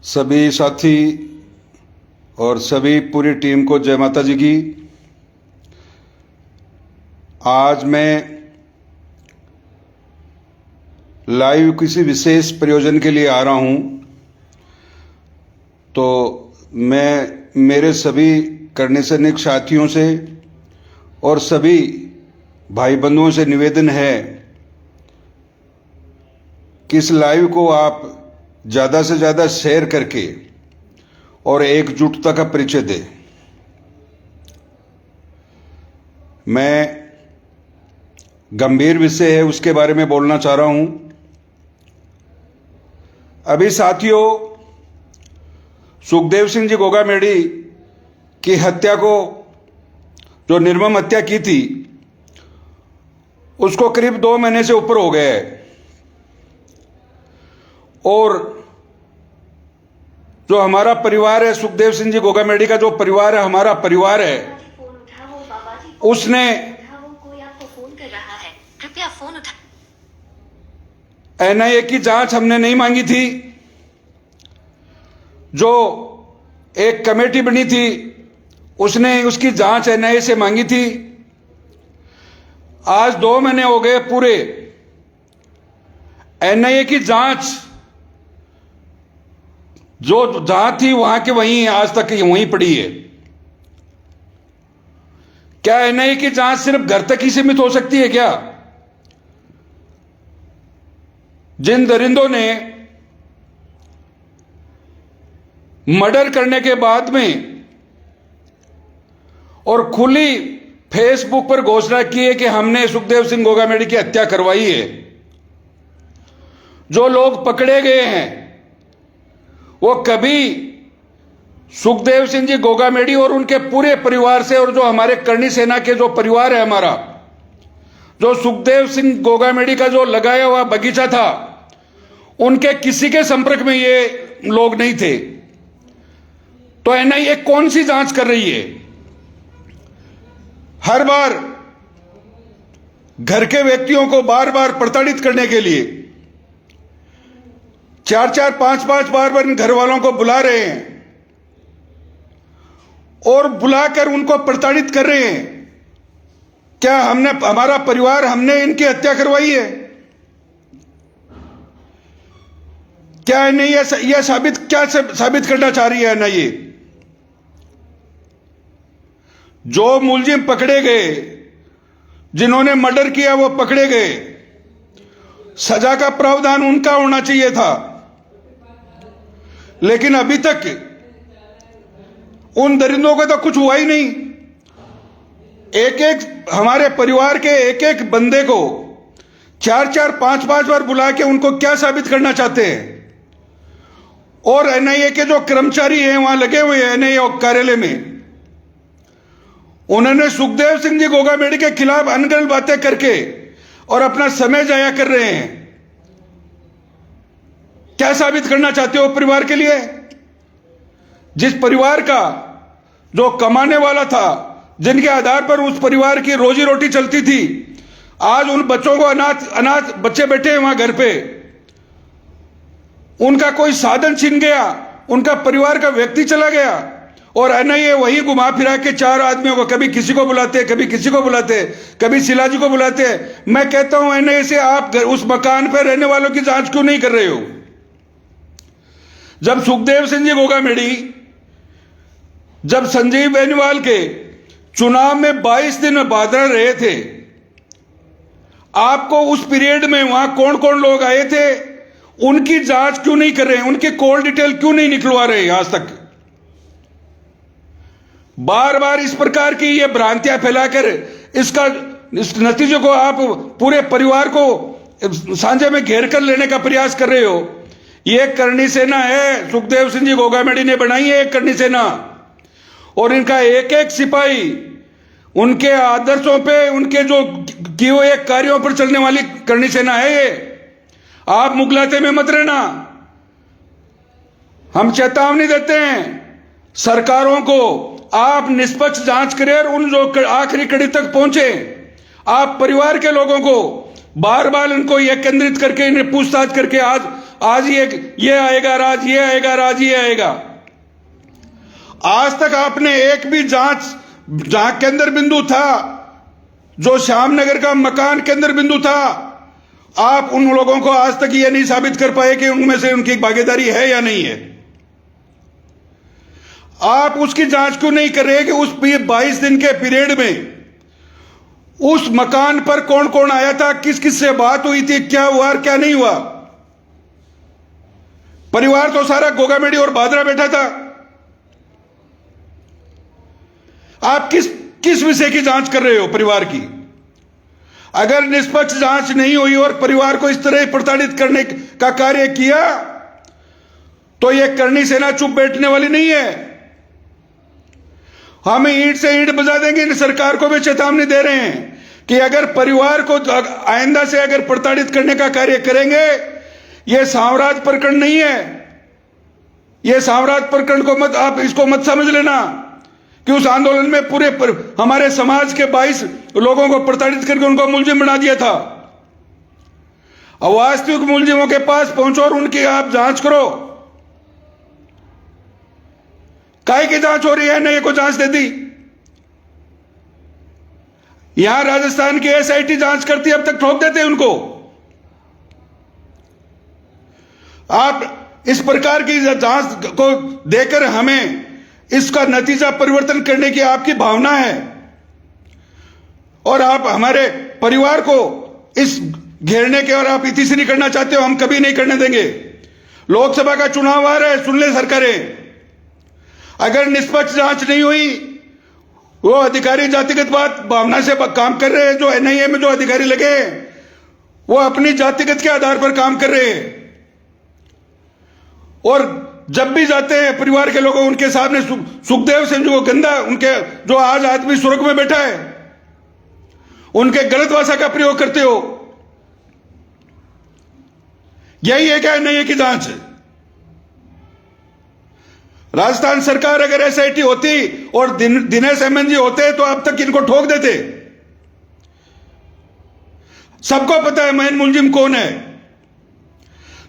सभी साथी और सभी पूरी टीम को जय माता जी की। आज मैं लाइव किसी विशेष प्रयोजन के लिए आ रहा हूं, तो मैं मेरे सभी करने सैनिक साथियों से और सभी भाई बंधुओं से निवेदन है कि इस लाइव को आप ज़्यादा से ज़्यादा शेयर करके और एकजुटता का परिचय दें। मैं गंभीर विषय है उसके बारे में बोलना चाह रहा हूं। अभी साथियों, सुखदेव सिंह जी गोगामेडी की हत्या को, जो निर्मम हत्या की थी, उसको करीब 2 महीने से ऊपर हो गए हैं और जो हमारा परिवार है, सुखदेव सिंह जी गोगामेडी का जो परिवार है, हमारा परिवार है, उसने कृपया फोन उठा। एनआईए की जांच हमने नहीं मांगी थी। जो एक कमेटी बनी थी उसने उसकी जांच एनआईए से मांगी थी। आज 2 महीने हो गए पूरे। एनआईए की जांच जो जहां थी वहां के वहीं आज तक वहीं पड़ी है। क्या एनआईए की जांच सिर्फ घर तक ही सीमित हो सकती है क्या? जिन दरिंदों ने मर्डर करने के बाद में और खुली फेसबुक पर घोषणा की है कि हमने सुखदेव सिंह गोगामेडी की हत्या करवाई है, जो लोग पकड़े गए हैं वो कभी सुखदेव सिंह जी गोगामेडी और उनके पूरे परिवार से, और जो हमारे करणी सेना के जो परिवार है हमारा, जो सुखदेव सिंह गोगामेडी का जो लगाया हुआ बगीचा था, उनके किसी के संपर्क में ये लोग नहीं थे। तो एनआईए कौन सी जांच कर रही है? हर बार घर के व्यक्तियों को बार बार प्रताड़ित करने के लिए 4-4, 5-5 बार इन घर वालों को बुला रहे हैं और बुलाकर उनको प्रताड़ित कर रहे हैं। क्या हमारा परिवार, हमने इनकी हत्या करवाई है? क्या नहीं? यह साबित करना चाह रही है एनआईए? जो मुलजिम पकड़े गए, जिन्होंने मर्डर किया, वो पकड़े गए, सजा का प्रावधान उनका होना चाहिए था, लेकिन अभी तक उन दरिंदों को तो कुछ हुआ ही नहीं। हमारे परिवार के एक बंदे को 4-4, 5-5 बार बुला के उनको क्या साबित करना चाहते हैं? और एनआईए के जो कर्मचारी हैं वहां लगे हुए हैं एनआईए कार्यालय में, उन्होंने सुखदेव सिंह जी गोगामेडी के खिलाफ अनगढ़ बातें करके और अपना समय जाया कर रहे हैं। क्या साबित करना चाहते हो परिवार के लिए? जिस परिवार का जो कमाने वाला था, जिनके आधार पर उस परिवार की रोजी रोटी चलती थी, आज उन बच्चों को अनाथ बच्चे बैठे हैं वहां घर पे, उनका कोई साधन छीन गया, उनका परिवार का व्यक्ति चला गया और एनआईए वही घुमा फिरा के 4 आदमियों को, कभी किसी को बुलाते, कभी किसी को बुलाते, कभी शिलाजी को बुलाते। मैं कहता हूं एनआईए से, आप उस मकान पर रहने वालों की जांच क्यों नहीं कर रहे हो? जब सुखदेव सिंह जी गोगामेडी, जब संजीव बेनीवाल के चुनाव में 22 दिन बादल रहे थे, आपको उस पीरियड में वहां कौन कौन लोग आए थे, उनकी जांच क्यों नहीं कर रहे हैं? उनकी कॉल डिटेल क्यों नहीं निकलवा रहे आज तक? बार बार इस प्रकार की ये भ्रांतियां फैलाकर इस नतीजे को आप पूरे परिवार को सांझे में घेर कर लेने का प्रयास कर रहे हो। ये करणी सेना है, सुखदेव सिंह जी गोगामेडी ने बनाई है एक करणी सेना, और इनका एक सिपाही उनके आदर्शों पे, उनके जो किए हुए कार्यों पर चलने वाली करणी सेना है ये। आप मुगलाते में मत रहना। हम चेतावनी देते हैं सरकारों को, आप निष्पक्ष जांच करें और उन जो आखिरी कड़ी तक पहुंचे। आप परिवार के लोगों को बार बार इनको यह केंद्रित करके, इन्हें पूछताछ करके आज आज ये आएगा राज, ये आएगा राज, ये आएगा। आज तक आपने एक भी जांच, जहां केंद्र बिंदु था, जो श्यामनगर का मकान केंद्र बिंदु था, आप उन लोगों को आज तक ये नहीं साबित कर पाए कि उनमें से उनकी भागीदारी है या नहीं है। आप उसकी जांच क्यों नहीं कर रहे कि उस 22 दिन के पीरियड में उस मकान पर कौन कौन आया था, किस किस से बात हुई थी, क्या हुआ और क्या नहीं हुआ। परिवार तो सारा गोगामेडी और भादरा बैठा था। आप किस विषय की जांच कर रहे हो परिवार की? अगर निष्पक्ष जांच नहीं हुई और परिवार को इस तरह प्रताड़ित करने का कार्य किया तो यह करणी सेना चुप बैठने वाली नहीं है। हम ईंट से ईंट बजा देंगे। सरकार को भी चेतावनी दे रहे हैं कि अगर परिवार को आइंदा से अगर प्रताड़ित करने का कार्य करेंगे, यह साम्राज्य प्रकरण नहीं है। यह साम्राज्य प्रकरण को आप इसको मत समझ लेना कि उस आंदोलन में पूरे हमारे समाज के 22 लोगों को प्रताड़ित करके उनको मुलजिम बना दिया था। अब वास्तविक मुलजिमों के पास पहुंचो और उनकी आप जांच करो। काहे की जांच हो रही है? नहीं को जांच दे दी। यहां राजस्थान की एसआईटी जांच करती, अब तक ठोक देते उनको। आप इस प्रकार की जांच को देकर हमें इसका नतीजा परिवर्तन करने की आपकी भावना है और आप हमारे परिवार को इस घेरने के और आप इतिश्री करना चाहते हो, हम कभी नहीं करने देंगे। लोकसभा का चुनाव आ रहा है, सुन ले सरकारें। अगर निष्पक्ष जांच नहीं हुई, वो अधिकारी जातिगत बात भावना से काम कर रहे हैं। जो एनआईए में जो अधिकारी लगे वो अपनी जातिगत के आधार पर काम कर रहे हैं और जब भी जाते हैं परिवार के लोग उनके सामने सुखदेव सिंह जो गंदा, उनके जो आज आदमी सुरग में बैठा है, उनके गलत भाषा का प्रयोग करते हो। यही है क्या एनआईए की जांच? राजस्थान सरकार अगर एसआईटी होती और दिनेश एमएन जी होते तो अब तक इनको ठोक देते। सबको पता है मेन मुलजिम कौन है।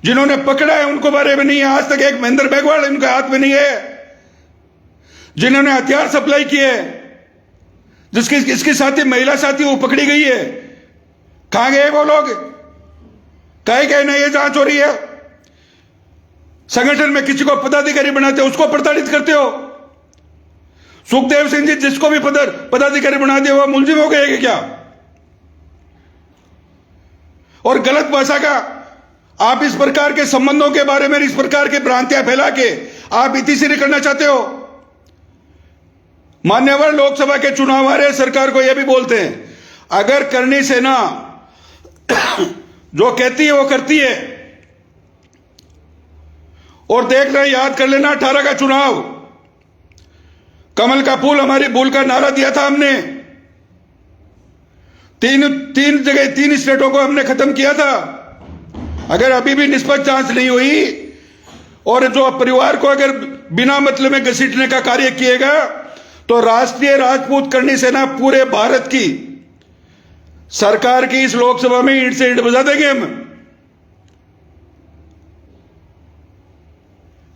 जिन्होंने पकड़ा है उनको बारे में नहीं है। आज तक एक महेंद्र बेगवाल इनके हाथ में नहीं है। जिन्होंने हथियार सप्लाई किए, जिसकी इसकी साथी महिला साथी वो पकड़ी गई है, कहां गए वो लोग? काहे कहना ये जांच हो रही है? संगठन में किसी को पदाधिकारी बनाते हो, उसको प्रताड़ित करते हो। सुखदेव सिंह जी जिसको भी पदाधिकारी बना दिया वो मुलजिम हो गए क्या? और गलत भाषा का आप इस प्रकार के संबंधों के बारे में इस प्रकार के भ्रांतियां फैला के आप इतिश्री करना चाहते हो। मान्यवर लोकसभा के चुनाव आ रहे, सरकार को यह भी बोलते हैं अगर करणी सेना जो कहती है वो करती है। और देख रहे, याद कर लेना 18 का चुनाव, कमल का फूल हमारी भूल का नारा दिया था हमने। तीन जगह 3 स्टेटों को हमने खत्म किया था। अगर अभी भी निष्पक्ष जांच नहीं हुई और जो परिवार को अगर बिना मतलब में घसीटने का कार्य किएगा तो राष्ट्रीय राजपूत करणी सेना पूरे भारत की सरकार की इस लोकसभा में ईंट से ईंट बजा देंगे हम।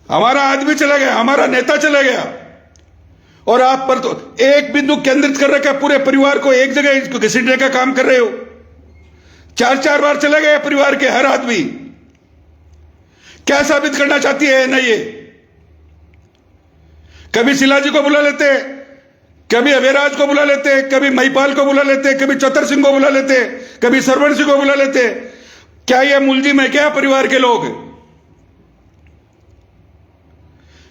हमारा आदमी चला गया, हमारा नेता चला गया और आप पर तो एक बिंदु केंद्रित कर रखा, पूरे परिवार को एक जगह इसको घसीटने का काम कर रहे हो। 4 बार चला गया परिवार के हर आदमी। क्या साबित करना चाहती है एनआईए? कभी शिलाजी को बुला लेते, कभी अभयराज को बुला लेते, कभी महिपाल को बुला लेते, कभी चतर सिंह को बुला लेते, कभी सरवण सिंह को बुला लेते। क्या यह मुलजिम है क्या परिवार के लोग?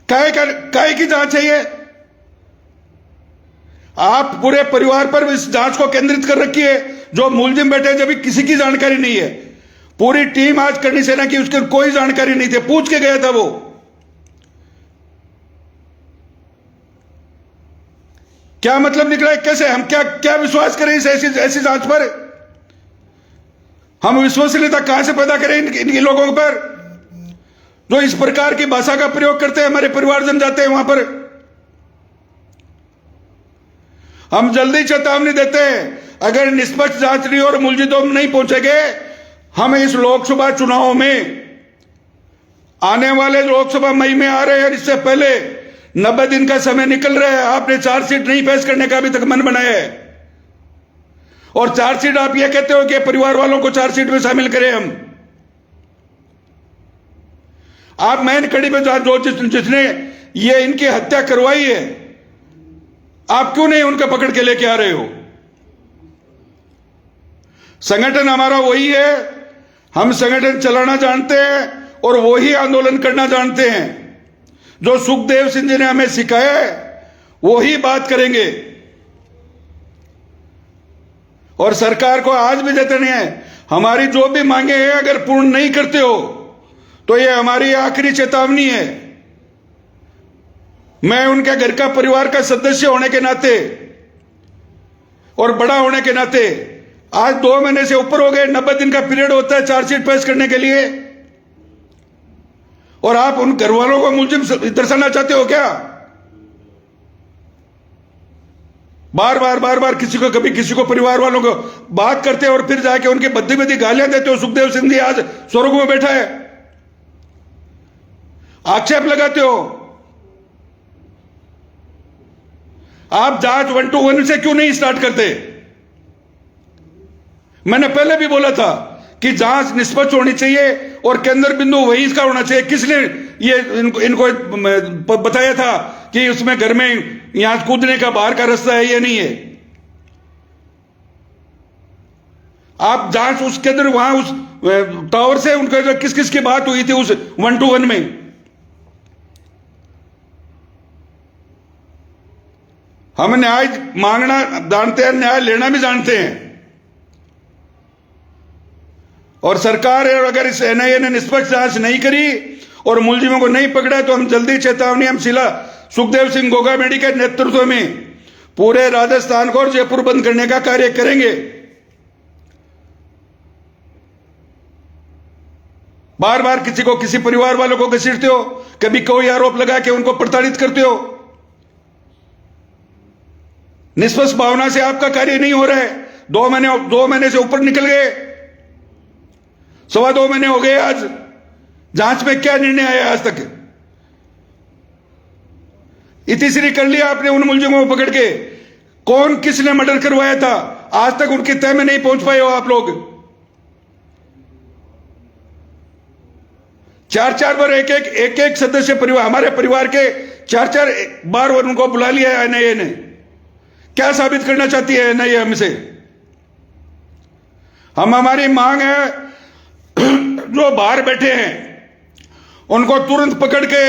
काहे की जांच है ये? आप पूरे परिवार पर इस जांच को केंद्रित कर रखी है। जो मुलजिम बैठे जब किसी की जानकारी नहीं है। पूरी टीम आज करणी सेना की, उसकी कोई जानकारी नहीं थी, पूछ के गया था वो। क्या मतलब निकला है? कैसे हम क्या विश्वास करें इस ऐसी जांच पर? हम विश्वसनीयता कहां से पैदा करें इन लोगों पर जो इस प्रकार की भाषा का प्रयोग करते हैं? हमारे परिवारजन जाते हैं वहां पर। हम जल्दी चेतावनी देते हैं, अगर निष्पक्ष जांच नहीं और मुलजिम नहीं पहुंचेंगे, हम इस लोकसभा चुनाव में आने वाले लोकसभा मई में आ रहे हैं, इससे पहले 90 दिन का समय निकल रहा है, आपने चार्जशीट नहीं पेश करने का अभी तक मन बनाया है। और चार्जशीट आप ये कहते हो कि परिवार वालों को चार्जशीट में शामिल करें हम। आप मैन कड़ी में जिसने ये इनकी हत्या करवाई है, आप क्यों नहीं उनका पकड़ के लेके आ रहे हो? संगठन हमारा वही है, हम संगठन चलाना जानते हैं और वही आंदोलन करना जानते हैं। जो सुखदेव सिंह जी ने हमें सिखाया है वही बात करेंगे। और सरकार को आज भी जतन है, हमारी जो भी मांगे हैं अगर पूर्ण नहीं करते हो तो ये हमारी आखिरी चेतावनी है। मैं उनके घर का परिवार का सदस्य होने के नाते और बड़ा होने के नाते, आज 2 महीने से ऊपर हो गए, 90 दिन का पीरियड होता है चार्जशीट पेश करने के लिए, और आप उन घर वालों को मुलजिम दर्शाना चाहते हो क्या? बार बार किसी को, कभी किसी को, परिवार वालों को बात करते हो और फिर जाके उनकी बद्दी बद्दी गालियां देते हो। सुखदेव सिंह जी आज स्वर्ग में बैठा है, आक्षेप लगाते हो। आप जांच 1 to 1 से क्यों नहीं स्टार्ट करते? मैंने पहले भी बोला था कि जांच निष्पक्ष होनी चाहिए और केंद्र बिंदु वही इसका होना चाहिए। किसने ये इनको बताया था कि उसमें घर में यहां कूदने का बाहर का रास्ता है? ये नहीं है। आप जांच उसके अंदर वहां उस टावर से उनका किस किस की बात हुई थी उस 1 to 1 में? हम न्याय मांगना जानते हैं, न्याय लेना भी जानते हैं। और सरकार है, अगर इस एनआईए ने निष्पक्ष जांच नहीं करी और मुलजिमों को नहीं पकड़ा तो हम जल्दी चेतावनी, हम शिला सुखदेव सिंह गोगामेडी के नेतृत्व में पूरे राजस्थान को और जयपुर बंद करने का कार्य करेंगे। बार बार किसी को, किसी परिवार वालों को घसीटते हो, कभी कोई आरोप लगा के उनको प्रताड़ित करते हो। निष्पक्ष भावना से आपका कार्य नहीं हो रहा है। 2 महीने से ऊपर निकल गए, 2.25 महीने हो गए। आज जांच में क्या निर्णय आया? आज तक इतिश्री कर लिया आपने उन मुलजिमों को पकड़ के। कौन किसने मर्डर करवाया था, आज तक उनकी तह में नहीं पहुंच पाए हो आप लोग। 4-4 बार एक सदस्य परिवार, हमारे परिवार के 4-4 बार उनको बुला लिया एनआईए ने। क्या साबित करना चाहती है एनआईए हमसे? हमारी मांग है जो बाहर बैठे हैं उनको तुरंत पकड़ के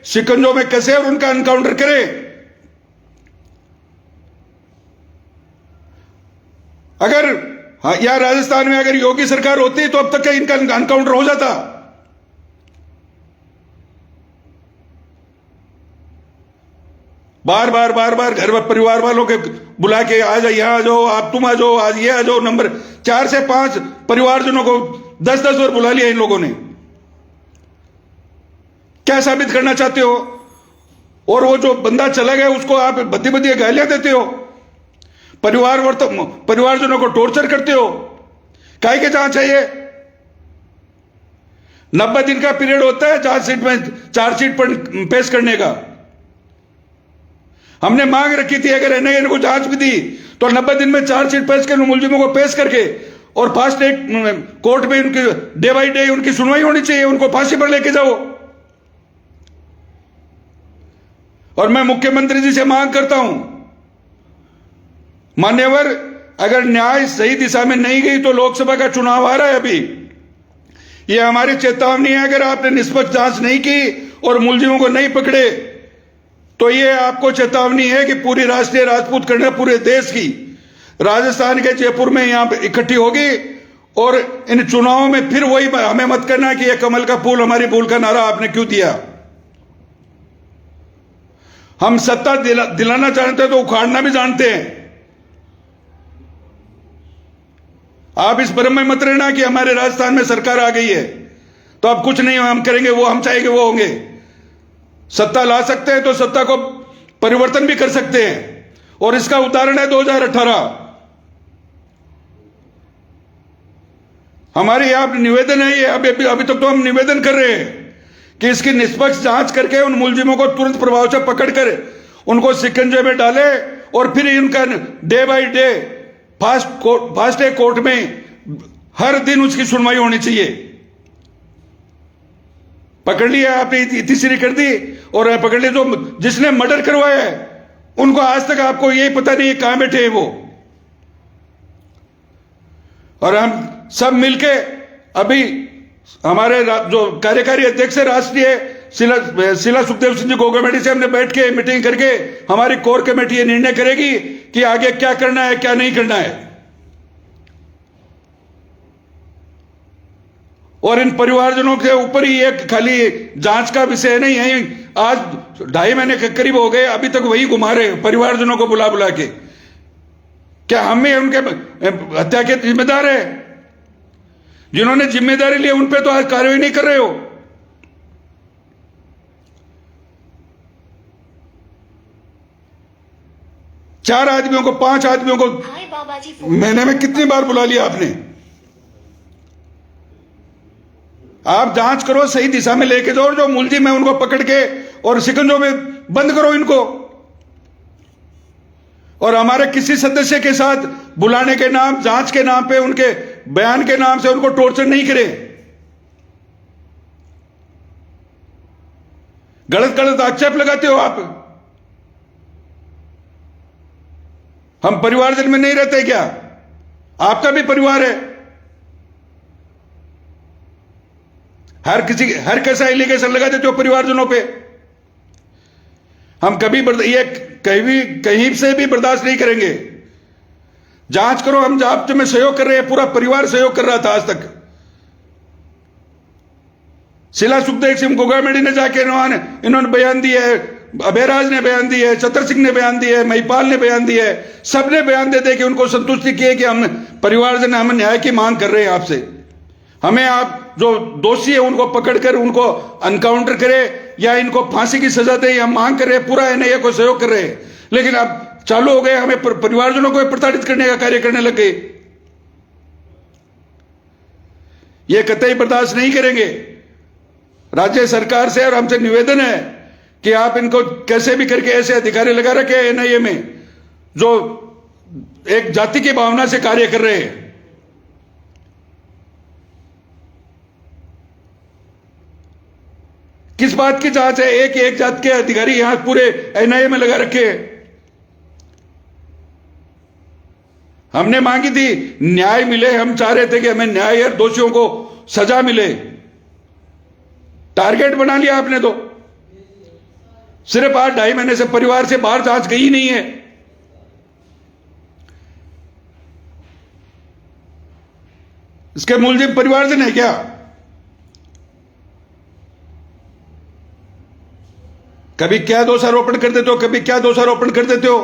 शिकंजों में कसे और उनका एनकाउंटर करें। अगर यहां राजस्थान में अगर योगी सरकार होती तो अब तक इनका एनकाउंटर हो जाता। बार बार घर में परिवार वालों के बुला के आ जाओ, यहां आ जाओ, आप तुम आ जाओ, आज ये आ जाओ। नंबर 4 से 5 परिवारजनों को 10-10 बार बुला लिया इन लोगों ने। क्या साबित करना चाहते हो? और वो जो बंदा चला गया उसको आप बद्दी बद्दी गालियां देते हो, परिवारजनों को टॉर्चर करते हो। काहे के जांच चाहिए? 90 दिन का पीरियड होता है चार्जशीट पर पेश करने का। हमने मांग रखी थी अगर एनआईए को जांच भी दी तो 90 दिन में चार्जशीट पेश कर मुलजिमों को पेश करके और फास्ट ट्रैक कोर्ट में उनकी डे बाई डे उनकी सुनवाई होनी चाहिए, उनको फांसी पर लेके जाओ। और मैं मुख्यमंत्री जी से मांग करता हूं, मान्यवर, अगर न्याय सही दिशा में नहीं गई तो लोकसभा का चुनाव आ रहा है अभी। यह हमारी चेतावनी है। अगर आपने निष्पक्ष जांच नहीं की और मुलजिमों को नहीं पकड़े तो यह आपको चेतावनी है कि पूरी राष्ट्रीय राजपूत करना पूरे देश की राजस्थान के जयपुर में यहां पे इकट्ठी होगी। और इन चुनावों में फिर वही हमें मत करना कि यह कमल का फूल हमारी भूल का नारा आपने क्यों दिया। हम सत्ता दिलाना जानते हैं तो उखाड़ना भी जानते हैं। आप इस भ्रम में मत रहना कि हमारे राजस्थान में सरकार आ गई है तो अब कुछ नहीं हम करेंगे, वो हम चाहेंगे वो होंगे। सत्ता ला सकते हैं तो सत्ता को परिवर्तन भी कर सकते हैं, और इसका उदाहरण है 2018। हमारी आप निवेदन है ये, अभी तक तो हम निवेदन कर रहे हैं कि इसकी निष्पक्ष जांच करके उन मुलजिमों को तुरंत प्रभाव से पकड़कर उनको शिकंजे में डाले और फिर इनका day by day fast track court में हर दिन उसकी सुनवाई होनी चाहिए। पकड़ लिया आपने, तीसरी कर दी और पकड़ लिया। जो जिसने मर्डर करवाया है उनको आज तक आपको यही पता नहीं है कहां बैठे हैं वो। और हम सब मिलके अभी हमारे जो कार्यकारी अध्यक्ष है राष्ट्रीय शीला सुखदेव सिंह जी गोगामेडी से हमने बैठ के मीटिंग करके हमारी कोर कमेटी ये निर्णय करेगी कि आगे क्या करना है क्या नहीं करना है। और इन परिवारजनों के ऊपर ही एक खाली जांच का विषय नहीं है। आज 2.5 महीने के करीब हो गए, अभी तक वही घुमा रहे परिवारजनों को बुला बुला के। क्या हम ही उनके हत्या के जिम्मेदार है? जिन्होंने जिम्मेदारी ली उन पे तो आज कार्रवाई नहीं कर रहे हो। चार आदमियों को 5 आदमियों को महीने में कितनी बार बुला लिया आपने? आप जांच करो, सही दिशा में लेके जाओ, जो मुलजिम है उनको पकड़ के और शिकंजों में बंद करो इनको। और हमारे किसी सदस्य के साथ बुलाने के नाम, जांच के नाम पे, उनके बयान के नाम से उनको टॉर्चर नहीं करें। गलत गलत आक्षेप लगाते हो आप। हम परिवारजन में नहीं रहते क्या? आपका भी परिवार है। हर कैसा एलिगेशन लगा देते हो परिवारजनों पे। हम ये कहीं से भी बर्दाश्त नहीं करेंगे। जांच करो। हम जांच में सहयोग कर रहे हैं, पूरा परिवार सहयोग कर रहा था आज तक। शीला सुखदेव सिंह गोगामेडी ने जाके इन्होंने बयान दिया है, अभयराज ने बयान दिया है, चतर सिंह ने बयान दिया है, महिपाल ने बयान दिया है। सबने बयान दे के उनको संतुष्टि की है कि हम परिवारजन हम न्याय की मांग कर रहे हैं आपसे। हमें आप जो दोषी है उनको पकड़कर उनको अनकाउंटर करे या इनको फांसी की सजा दे, हम मांग कर रहे हैं। पूरा एनआईए को सहयोग कर रहे हैं। लेकिन अब चालू हो गए, हमें परिवारजनों को प्रताड़ित करने का कार्य करने लग गए। ये कतई बर्दाश्त नहीं करेंगे। राज्य सरकार से और हमसे निवेदन है कि आप इनको कैसे भी करके ऐसे अधिकारी लगा रखे एनआईए में जो एक जाति की भावना से कार्य कर रहे हैं। किस बात की जांच है? एक जात के अधिकारी यहां पूरे एनआईए में लगा रखे हैं। हमने मांगी थी न्याय मिले। हम चाह रहे थे कि हमें न्याय और दोषियों को सजा मिले। टारगेट बना लिया आपने तो। सिर्फ आज 2.5 महीने से परिवार से बाहर जांच गई नहीं है। इसके मुलजिम परिवारजन है क्या? कभी क्या दोषारोपण कर देते हो, कभी क्या दोषारोपण कर देते हो।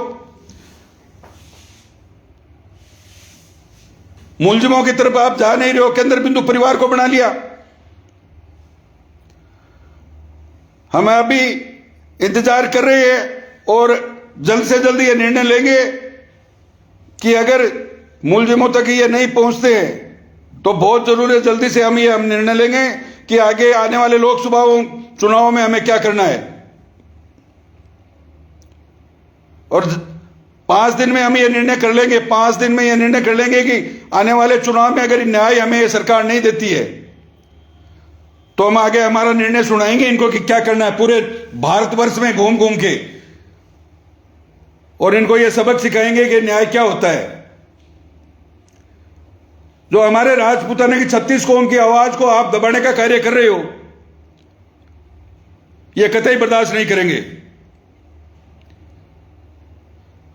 मुलजिमों की तरफ आप जा नहीं रहे हो। केंद्र बिंदु परिवार को बना लिया। हम अभी इंतजार कर रहे हैं और जल्द से जल्द ये निर्णय लेंगे कि अगर मुलजिमों तक ये नहीं पहुंचते हैं तो बहुत जरूरी है जल्दी से हम निर्णय लेंगे कि आगे आने वाले लोकसभा चुनाव में हमें क्या करना है। और 5 दिन में हम ये निर्णय कर लेंगे। 5 दिन में ये निर्णय कर लेंगे कि आने वाले चुनाव में अगर न्याय हमें सरकार नहीं देती है तो हम आगे हमारा निर्णय सुनाएंगे इनको कि क्या करना है। पूरे भारतवर्ष में घूम घूम के और इनको ये सबक सिखाएंगे कि न्याय क्या होता है। जो हमारे राजपूताना की 36 कौम की आवाज को आप दबाने का कार्य कर रहे हो, यह कतई बर्दाश्त नहीं करेंगे।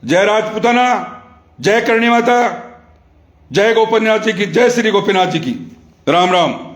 जय राजपूताना, जय करणी माता, जय गोपीनाथ जी की, जय श्री गोपीनाथ जी की। राम राम।